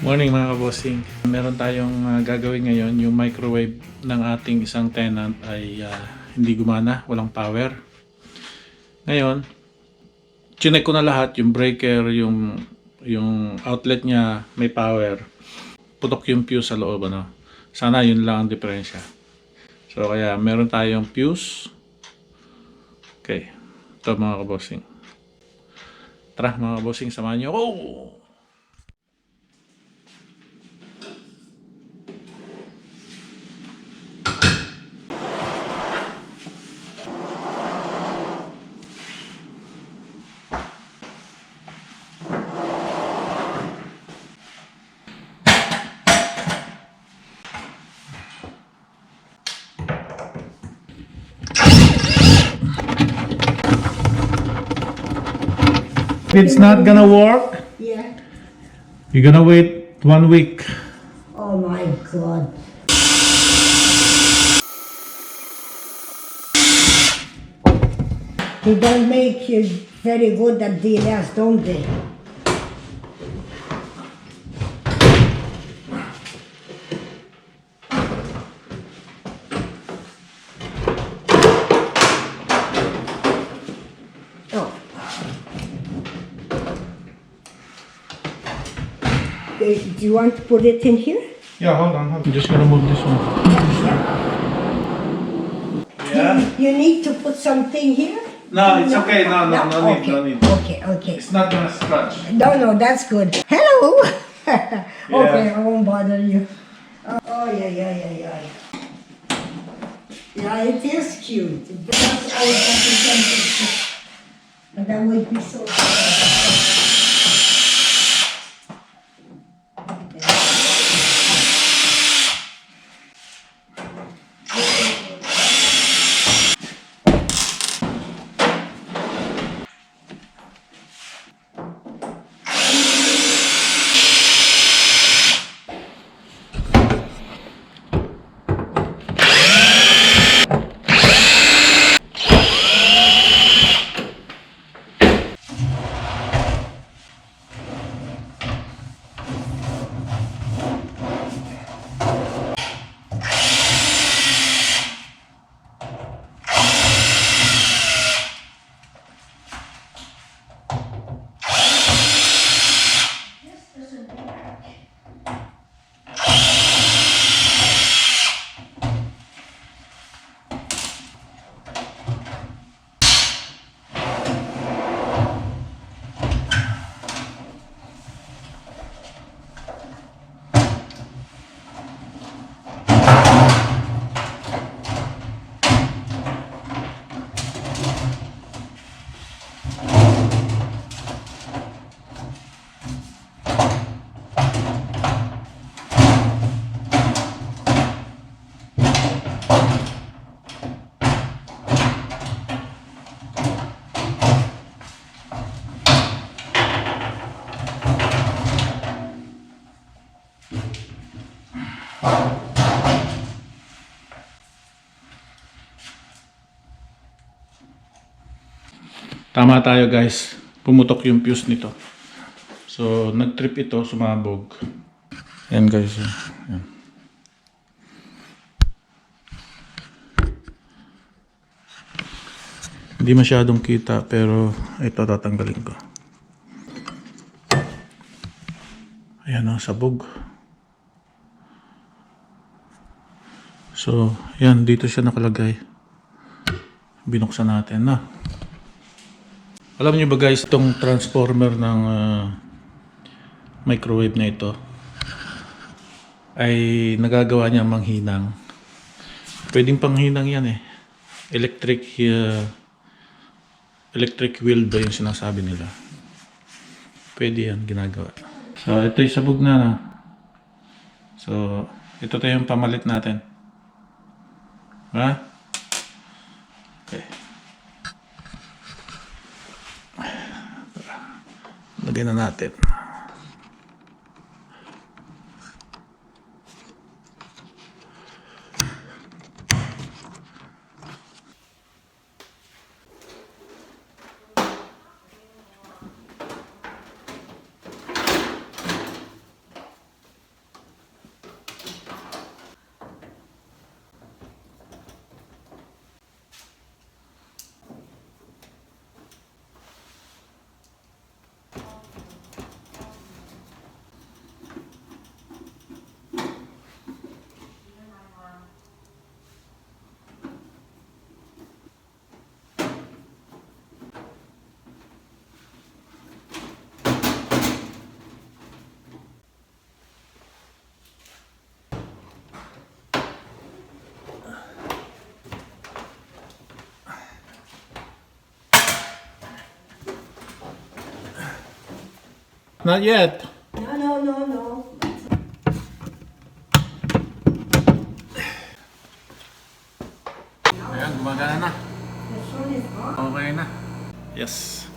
Morning mga kabossing. Meron tayong gagawin ngayon. Yung microwave ng ating isang tenant ay hindi gumana, walang power. Ngayon, chinek ko na lahat, yung breaker, yung outlet niya may power. Putok yung fuse sa loob, ano. Sana yun lang ang diferensya. So kaya meron tayong fuse. Okay. Ito mga kabossing. Tara mga kabossing, samahan niyo ako. It's not gonna work. Yeah. You're gonna wait 1 week. Oh my God. They don't make you very good at dealers, don't they? Oh. Do you want to put it in here? Yeah, hold on. I'm just gonna move this one. Yeah? You need to put something here? No, it's okay. No need, okay. no need. Okay. It's not gonna scratch. No, that's good. Hello! Okay, I won't bother you. Oh, yeah. Yeah, it is cute. That's all that but that would be so Tama tayo guys. Pumutok yung fuse nito. So, nag-trip ito, sumabog. Yan guys. Yan. Hindi masyadong kita pero ito tatanggalin ko. Ayan o, sabog. So, yan, dito siya nakalagay. Binuksan natin na. Alam niyo ba guys, itong transformer ng microwave na ito ay nagagawa niya manghinang. Pwedeng panghinang yan eh. Electric wheel ba yung sinasabi nila? Pwede yan, ginagawa. So, ito yung sabog na. So, ito yung pamalit natin. Ha? Okay. Lagyan na natin. Not yet. No. Ayan, gumagana na. This one is on. Okay na. Yes.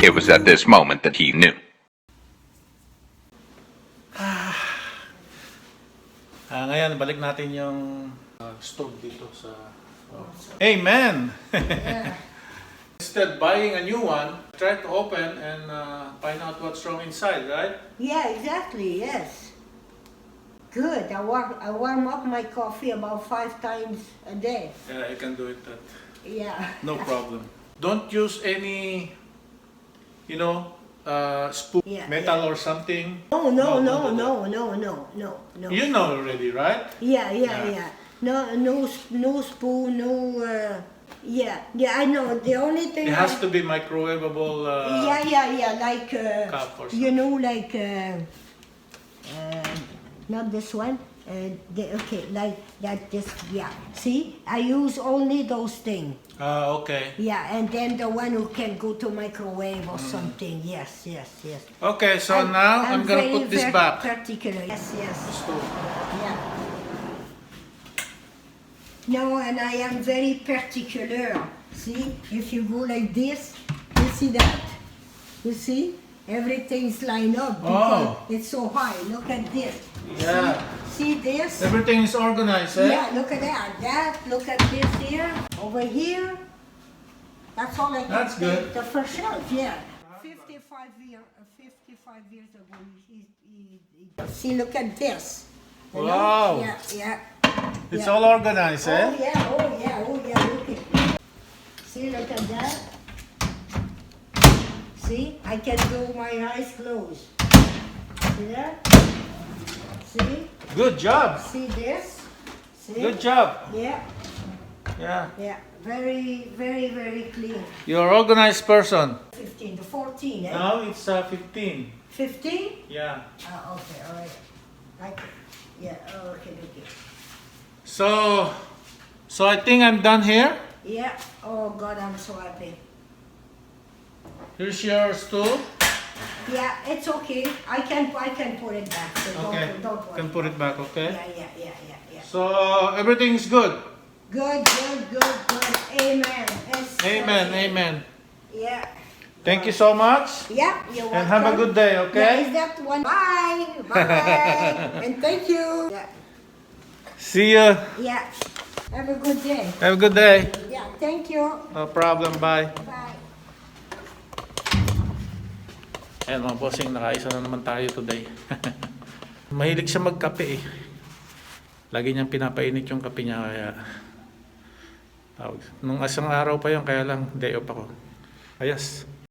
It was at this moment that he knew. Ngayon, balik natin yung stove dito sa... Amen! Instead buying a new one, try to open and find out what's wrong inside, right? Yeah, exactly, yes. Good. I warm up my coffee about 5 times a day. Yeah, I can do it. Yeah. No problem. Don't use any, spoon, Yeah, metal yeah. or something. No. You know already, right? Yeah. Yeah. No spoon, no. Yeah, I know. The only thing. It has to be microwavable. Yeah. Like cup or like not this one. Okay, like this. Yeah. See, I use only those things. Okay. Yeah, and then the one who can go to microwave or something. Yes. Okay, so now I'm gonna put this back. Particular. Yes. Stove. Yeah. No, and I am very particular. See, if you go like this, you see that? You see? Everything's lined up because it's so high. Look at this. Yeah. See this? Everything is organized, eh? Yeah, look at that. Look at this here. Over here. That's all I can That's say. good. The first shelf, yeah. 55 years ago, see, look at this. You know? Wow. Yeah. It's Yeah. all organized, eh? Oh yeah, look at. See, look at that. See, I can do my eyes closed. See that? See? Good job. See this? See? Good job. Yeah. Yeah. Very clean. You're an organized person. 15 to 14, eh? Now it's 15. 15? Yeah. Okay, all right. Like it. Yeah, okay. So I think I'm done here. Yeah. Oh God, I'm so happy. Here's your stove. Yeah, it's okay. I can put it back. So Okay. don't worry. Can put it back, okay? Yeah. So everything's good. Good. Amen. Yes, Amen. Yeah. Thank you so much. Yeah, you're welcome. And have a good day, Yeah, okay? is that one? Bye. And thank you. Yeah. See you. Yeah. Have a good day. Have a good day. Yeah, thank you. No problem. Bye. Bye. Ayan mga bossing, nakaisa na naman tayo today. Mahilig siya magkape eh. Lagi niyang pinapainit yung kape niya kaya nung isang araw pa yun kaya lang day off ako. Ayos.